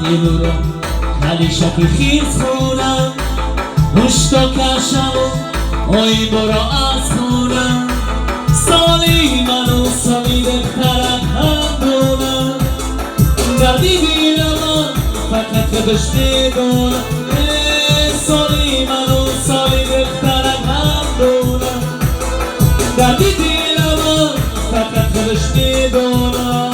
میبورم کلیشک خیز خونم مشتا کشم اوی برا از خونم سالی منو سالی دخترم هم دونم دردی دیرم فقط که بهش میدونم سالی منو سالی دخترم هم دونم دردی دیرم فقط که بهش میدونم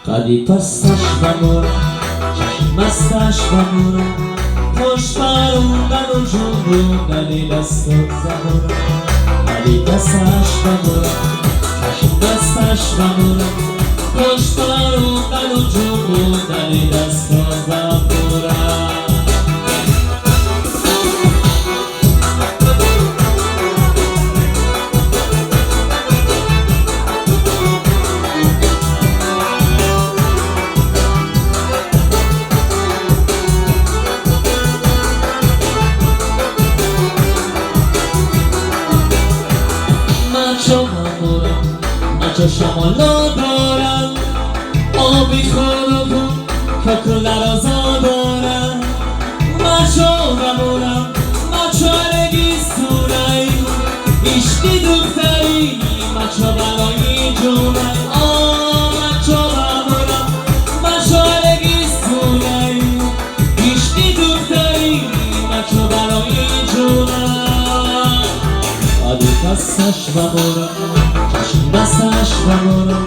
قدی پستش و مورم چشم مستش و مورم خوش پروندن و جنبوندن دست و زمورم قدی پستش و مورم چشم مستش و مورم خوش پروندن و جنبوندن دست و زمورم مچو شمالا دارم آبی خورو کن ککل رازا دارم مچو نمورم مچو رگیستونای ایشکی دختری مچو برای جونای مچو نمورم مچو رگیستونای ایشکی دختری مچو برای جونای آدی پستش و مورم دستش و مورم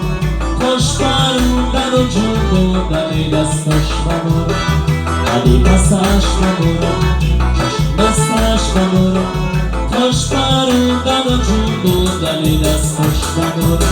خوش پروندن و جنبوندن دستش و مورم علی دستش و مورم دستش و مورم خوش پروندن و جنبوندن دستش و مورم